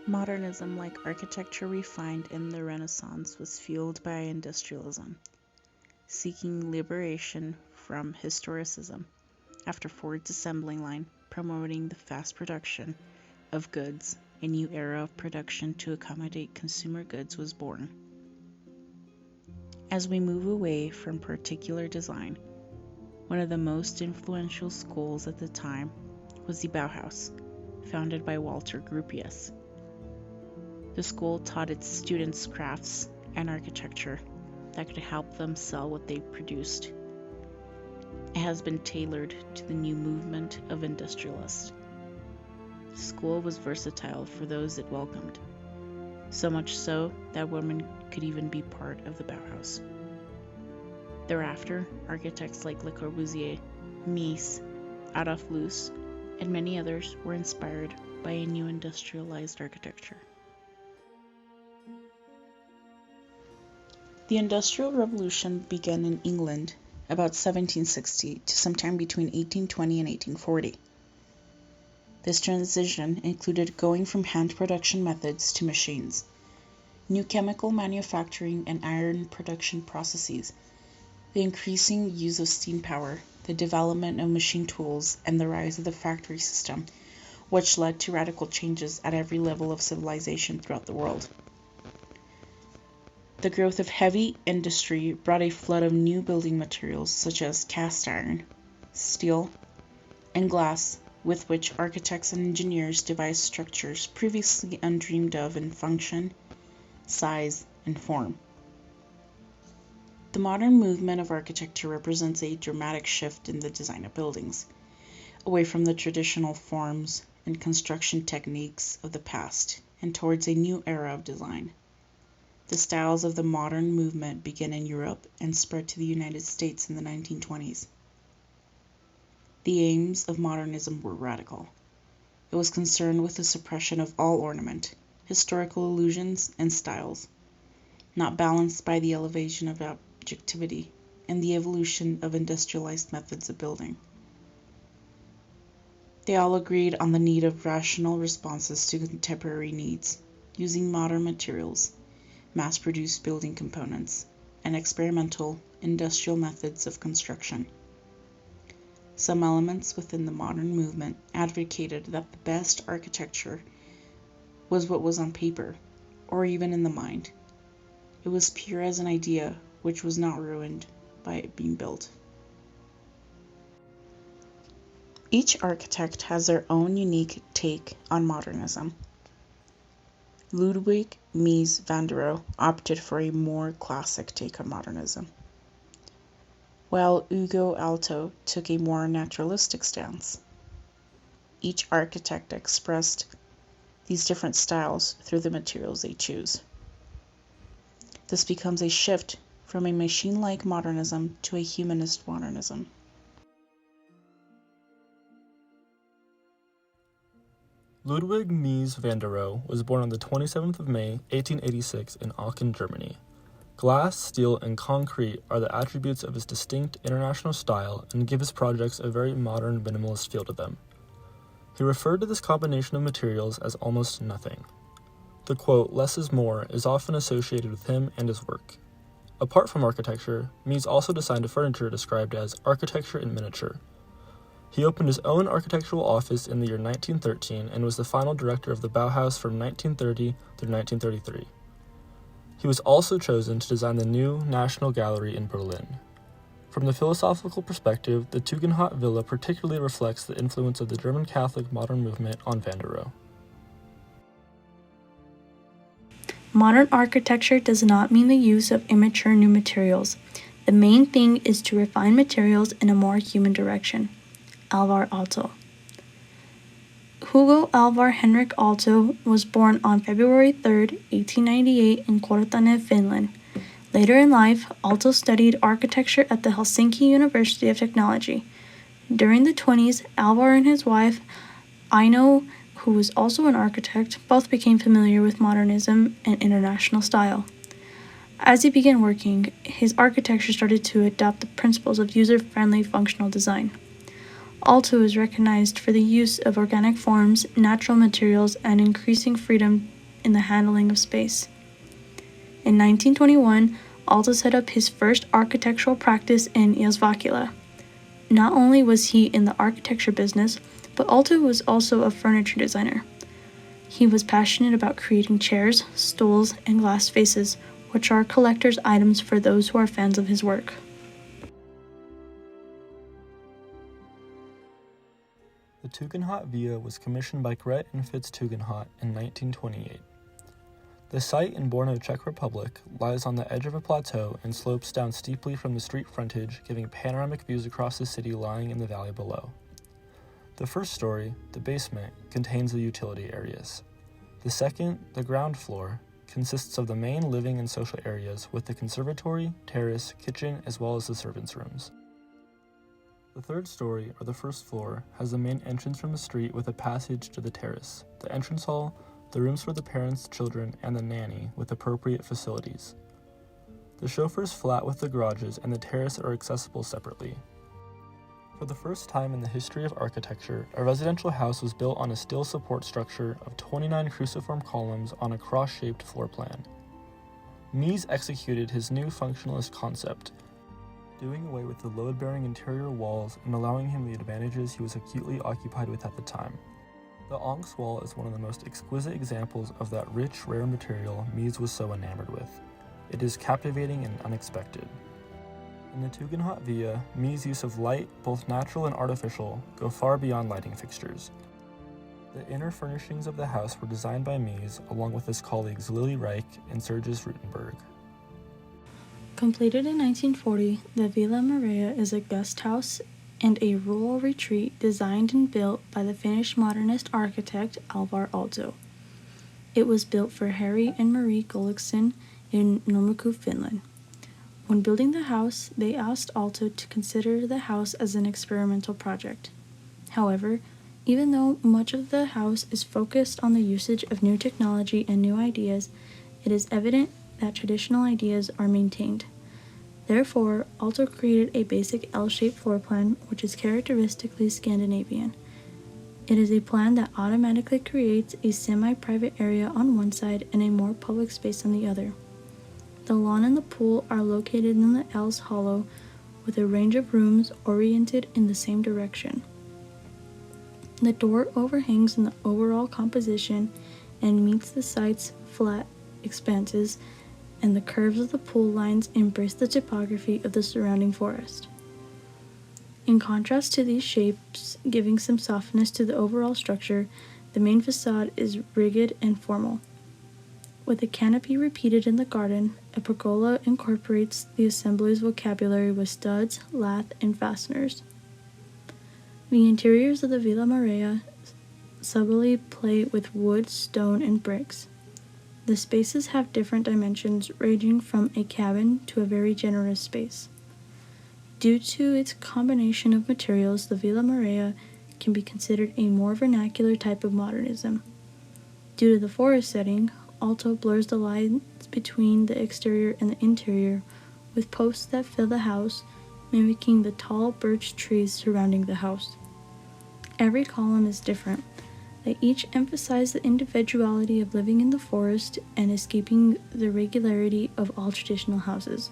Modernism, like architecture refined in the Renaissance, was fueled by industrialism, seeking liberation from historicism. After Ford's assembly line promoting the fast production of goods, a new era of production to accommodate consumer goods was born. As we move away from particular design, one of the most influential schools at the time was the Bauhaus, founded by Walter Gropius. The school taught its students crafts and architecture that could help them sell what they produced. It has been tailored to the new movement of industrialists. The school was versatile for those it welcomed, so much so that women could even be part of the Bauhaus. Thereafter, architects like Le Corbusier, Mies, Adolf Loos, and many others were inspired by a new industrialized architecture. The Industrial Revolution began in England about 1760 to sometime between 1820 and 1840. This transition included going from hand production methods to machines, new chemical manufacturing and iron production processes, the increasing use of steam power, the development of machine tools, and the rise of the factory system, which led to radical changes at every level of civilization throughout the world. The growth of heavy industry brought a flood of new building materials such as cast iron, steel, and glass, with which architects and engineers devised structures previously undreamed of in function, size, and form. The modern movement of architecture represents a dramatic shift in the design of buildings, away from the traditional forms and construction techniques of the past and towards a new era of design. The styles of the modern movement began in Europe and spread to the United States in the 1920s. The aims of modernism were radical. It was concerned with the suppression of all ornament, historical illusions, and styles, not balanced by the elevation of objectivity and the evolution of industrialized methods of building. They all agreed on the need of rational responses to contemporary needs, using modern materials, mass-produced building components, and experimental industrial methods of construction. Some elements within the modern movement advocated that the best architecture was what was on paper, or even in the mind. It was pure as an idea, which was not ruined by it being built. Each architect has their own unique take on modernism. Ludwig Mies van der Rohe opted for a more classic take on modernism, while Ugo Alto took a more naturalistic stance. Each architect expressed these different styles through the materials they choose. This becomes a shift from a machine-like modernism to a humanist modernism. Ludwig Mies van der Rohe was born on the 27th of May, 1886 in Aachen, Germany. Glass, steel, and concrete are the attributes of his distinct international style and give his projects a very modern minimalist feel to them. He referred to this combination of materials as almost nothing. The quote, "less is more," is often associated with him and his work. Apart from architecture, Mies also designed a furniture described as architecture in miniature. He opened his own architectural office in the year 1913 and was the final director of the Bauhaus from 1930 through 1933. He was also chosen to design the new National Gallery in Berlin. From the philosophical perspective, the Tugendhat Villa particularly reflects the influence of the German Catholic modern movement on van der Rohe. Modern architecture does not mean the use of immature new materials. The main thing is to refine materials in a more human direction. Alvar Aalto. Hugo Alvar Henrik Aalto was born on February 3, 1898 in Kortane, Finland. Later in life, Aalto studied architecture at the Helsinki University of Technology. During the 20s, Alvar and his wife, Aino, who was also an architect, both became familiar with modernism and international style. As he began working, his architecture started to adopt the principles of user-friendly functional design. Aalto is recognized for the use of organic forms, natural materials, and increasing freedom in the handling of space. In 1921, Alto set up his first architectural practice in Yazvakila. Not only was he in the architecture business, but Alto was also a furniture designer. He was passionate about creating chairs, stools, and glass vases, which are collector's items for those who are fans of his work. The Tugendhat Villa was commissioned by Gret and Fitz Tugendhat in 1928. The site in Brno, Czech Republic, lies on the edge of a plateau and slopes down steeply from the street frontage, giving panoramic views across the city lying in the valley below. The first story, the basement, contains the utility areas. The second, the ground floor, consists of the main living and social areas with the conservatory, terrace, kitchen, as well as the servants' rooms. The third story, or the first floor, has the main entrance from the street with a passage to the terrace, the entrance hall, the rooms for the parents, children, and the nanny with appropriate facilities. The chauffeur's flat with the garages and the terrace are accessible separately. For the first time in the history of architecture, a residential house was built on a steel support structure of 29 cruciform columns on a cross-shaped floor plan. Mies executed his new functionalist concept, doing away with the load-bearing interior walls and allowing him the advantages he was acutely occupied with at the time. The Onyx wall is one of the most exquisite examples of that rich, rare material Mies was so enamored with. It is captivating and unexpected. In the Tugendhat Villa, Mies' use of light, both natural and artificial, go far beyond lighting fixtures. The inner furnishings of the house were designed by Mies, along with his colleagues Lily Reich and Sergius Rutenberg. Completed in 1940, the Villa Maria is a guest house and a rural retreat designed and built by the Finnish modernist architect Alvar Aalto. It was built for Harry and Marie Gulliksen in Nurmikko, Finland. When building the house, they asked Aalto to consider the house as an experimental project. However, even though much of the house is focused on the usage of new technology and new ideas, it is evident that traditional ideas are maintained. Therefore, Aalto created a basic L-shaped floor plan, which is characteristically Scandinavian. It is a plan that automatically creates a semi-private area on one side and a more public space on the other. The lawn and the pool are located in the L's hollow, with a range of rooms oriented in the same direction. The door overhangs in the overall composition and meets the site's flat expanses, and the curves of the pool lines embrace the topography of the surrounding forest. In contrast to these shapes, giving some softness to the overall structure, the main facade is rigid and formal. With a canopy repeated in the garden, a pergola incorporates the assembly's vocabulary with studs, lath, and fasteners. The interiors of the Villa Maria subtly play with wood, stone, and bricks. The spaces have different dimensions, ranging from a cabin to a very generous space. Due to its combination of materials, the Villa Maria can be considered a more vernacular type of modernism. Due to the forest setting, Aalto blurs the lines between the exterior and the interior with posts that fill the house, mimicking the tall birch trees surrounding the house. Every column is different. They each emphasize the individuality of living in the forest and escaping the regularity of all traditional houses.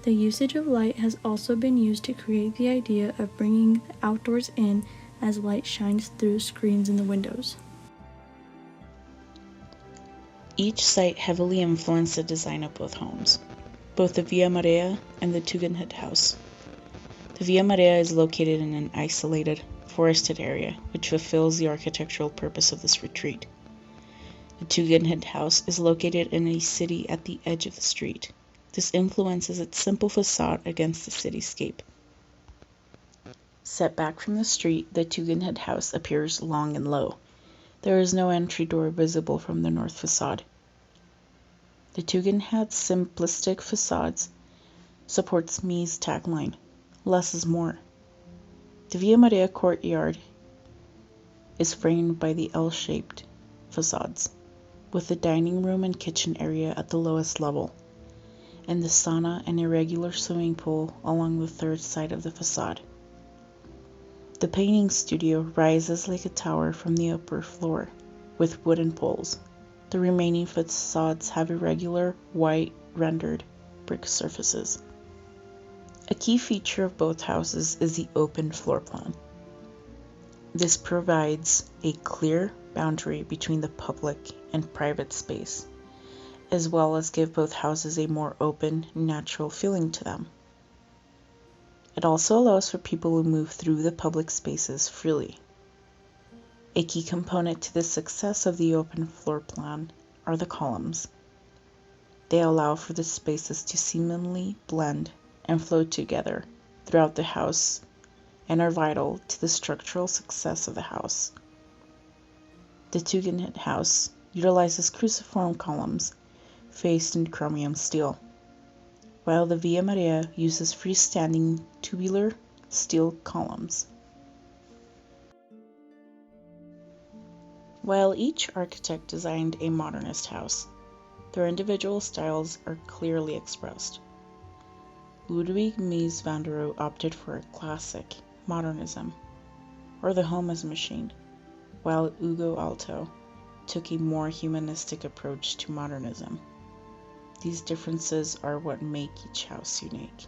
The usage of light has also been used to create the idea of bringing the outdoors in as light shines through screens in the windows. Each site heavily influenced the design of both homes, both the Villa Maria and the Tugendhat house. The Villa Maria is located in an isolated, forested area, which fulfills the architectural purpose of this retreat. The Tugendhat house is located in a city at the edge of the street. This influences its simple facade against the cityscape. Set back from the street, the Tugendhat house appears long and low. There is no entry door visible from the north facade. The Tugendhat's simplistic facades supports Mies' tagline, "Less is more." The Villa Maria courtyard is framed by the L-shaped facades, with the dining room and kitchen area at the lowest level, and the sauna and irregular swimming pool along the third side of the facade. The painting studio rises like a tower from the upper floor, with wooden poles, The remaining facades have irregular, white, rendered brick surfaces. A key feature of both houses is the open floor plan. This provides a clear boundary between the public and private space, as well as give both houses a more open, natural feeling to them. It also allows for people to move through the public spaces freely. A key component to the success of the open floor plan are the columns. They allow for the spaces to seamlessly blend and flow together throughout the house and are vital to the structural success of the house. The Tugendhat house utilizes cruciform columns faced in chromium steel, while the Villa Maria uses freestanding tubular steel columns. While each architect designed a modernist house, their individual styles are clearly expressed. Ludwig Mies van der Rohe opted for a classic modernism, or the home as a machine, while Ugo Alto took a more humanistic approach to modernism. These differences are what make each house unique.